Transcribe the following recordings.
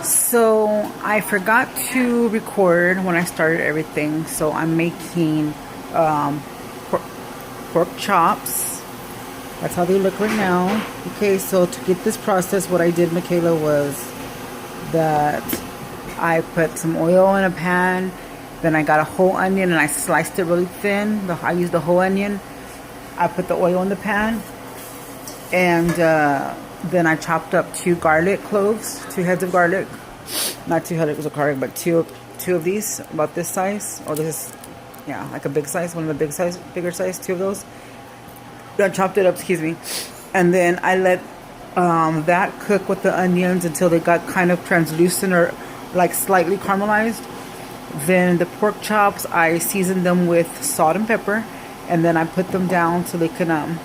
So I forgot to record when I started everything. So I'm making pork, pork chops. That's how they look right now. Okay, so to get this process, what I did, Michaela, was that I put some oil in a pan. Then I got a whole onion and I sliced it really thin. I used the whole onion. I put the oil in the pan. And then I chopped up 2 garlic cloves, 2 heads of garlic. Not 2 heads of garlic, but two of these, about this size. Or this is, yeah, like a big size, one of the bigger size, 2 of those. I chopped it up, excuse me. And then I let that cook with the onions until they got kind of translucent or like slightly caramelized. Then the pork chops, I seasoned them with salt and pepper. And then I put them down so they can,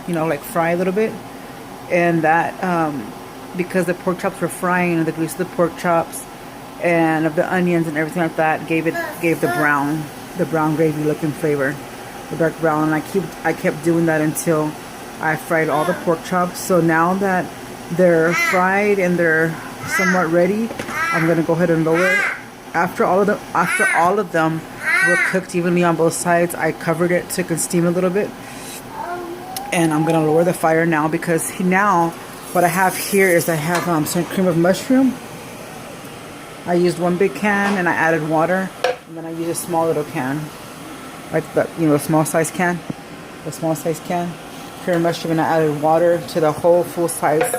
you know, like fry a little bit. And that, because the pork chops were frying, the grease of the pork chops and of the onions and everything like that gave the brown gravy looking flavor, the dark brown. And I kept doing that until I fried all the pork chops. So now that they're fried and they're somewhat ready, I'm gonna go ahead and lower it. After all of them were cooked evenly on both sides, I covered it so it can steam a little bit. And I'm gonna lower the fire now, because now what I have here is I have some cream of mushroom. I used 1 big can and I added water, and then I used a small little can, like the small size can, cream of mushroom, and I added water to the whole full size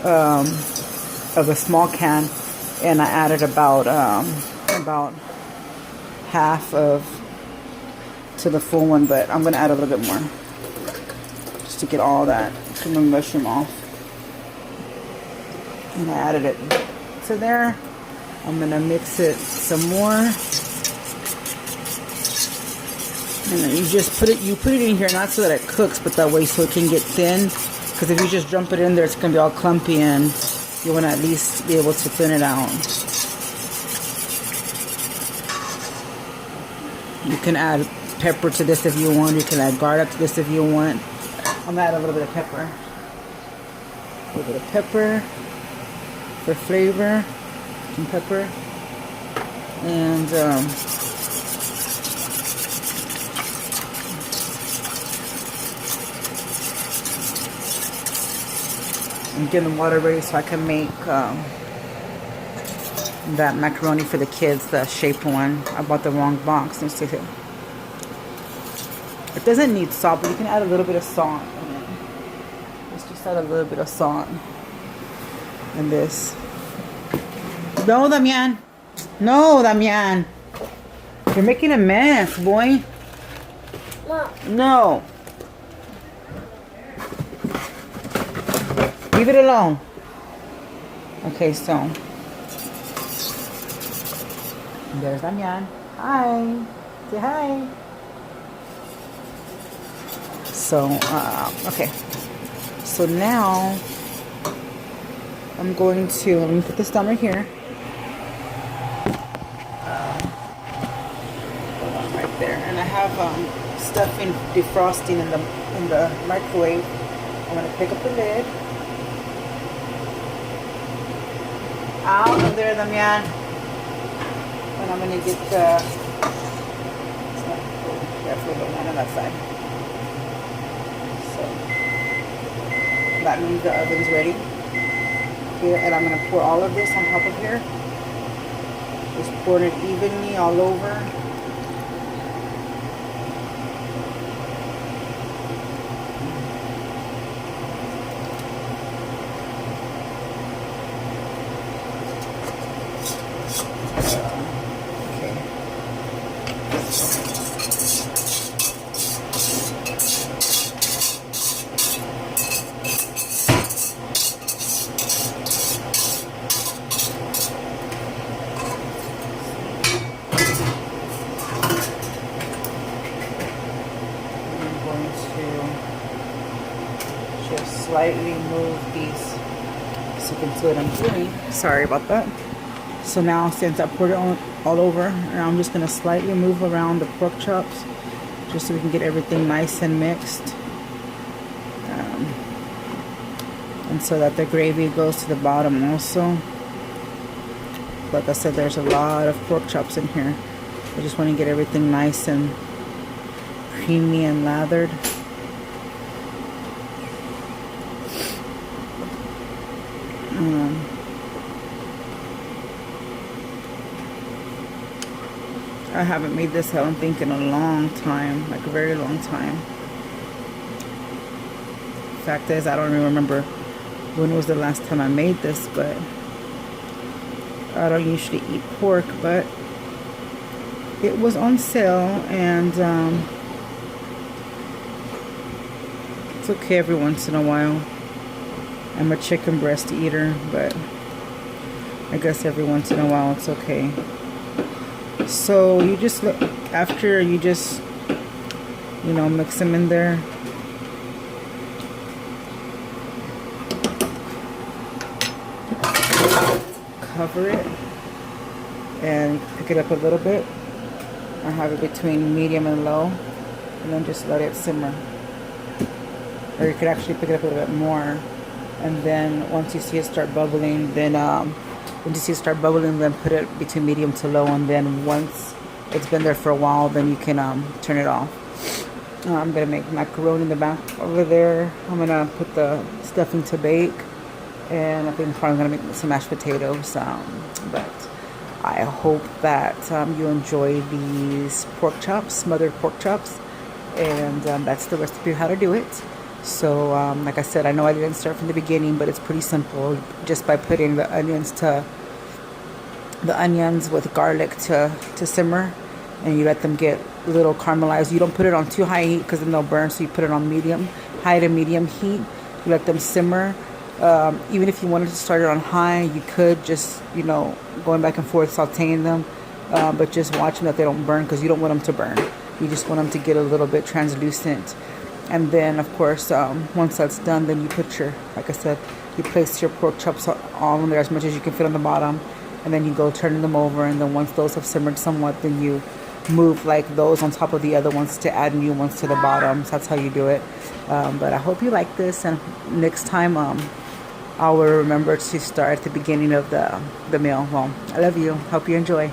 of a small can, and I added about half of to the full one, but I'm gonna add a little bit more to get all that cream of mushroom off. And I added it to there. I'm gonna mix it some more, and then you just put it in here, not so that it cooks, but that way so it can get thin, because if you just dump it in there, it's gonna be all clumpy, and you want to at least be able to thin it out. You can add pepper to this if you want. You can add garlic to this if you want. I'm gonna add a little bit of pepper. A little bit of pepper for flavor. Some pepper. And I'm getting the water ready so I can make that macaroni for the kids, the shaped one. I bought the wrong box. Let's see here. It doesn't need salt, but you can add a little bit of salt in it. Let's just add a little bit of salt in this. No, Damian. No, Damian. You're making a mess, boy. No. Leave it alone. Okay, so there's Damian. Hi. Say hi. So, okay. So now I'm going to, let me put this down right here. Right there. And I have stuff in defrosting in the microwave. I'm going to pick up the lid. Out of there, Damian. And I'm going to get the, carefully going on that side. So that means the oven's ready. Here, and I'm going to pour all of this on top of here. Just pour it evenly all over. Just slightly move these so you can see what I'm doing. Sorry about that. So now, since I poured it all over, now I'm just going to slightly move around the pork chops just so we can get everything nice and mixed. And so that the gravy goes to the bottom also. Like I said, there's a lot of pork chops in here. I just want to get everything nice and creamy and lathered. I haven't made this, I don't think, in a long time, like a very long time. Fact is, I don't even remember when was the last time I made this, but I don't usually eat pork, but it was on sale, and it's okay every once in a while. I'm a chicken breast eater, but I guess every once in a while it's okay. So you just look, after you just, you know, mix them in there. Cover it and pick it up a little bit. I have it between medium and low, and then just let it simmer. Or you could actually pick it up a little bit more, and then once you see it start bubbling, then put it between medium to low, and then once it's been there for a while, then you can turn it off. I'm gonna make macaroni in the back over there. I'm gonna put the stuffing to bake, and I think I'm probably gonna make some mashed potatoes. But I hope that you enjoy these pork chops, smothered pork chops, and that's the recipe of how to do it. So like I said, I know I didn't start from the beginning, but it's pretty simple. Just by putting the onions with garlic to simmer, and you let them get a little caramelized. You don't put it on too high heat because then they'll burn, so you put it on high to medium heat. You let them simmer. Even if you wanted to start it on high, you could, just, you know, going back and forth sauteing them, but just watching that they don't burn, because you don't want them to burn. You just want them to get a little bit translucent. And then, of course, once that's done, then you put your, like I said, you place your pork chops on there as much as you can fit on the bottom, and then you go turning them over, and then once those have simmered somewhat, then you move like those on top of the other ones to add new ones to the bottom. So that's how you do it. But I hope you like this, and next time I will remember to start at the beginning of the meal. Well, I love you. Hope you enjoy.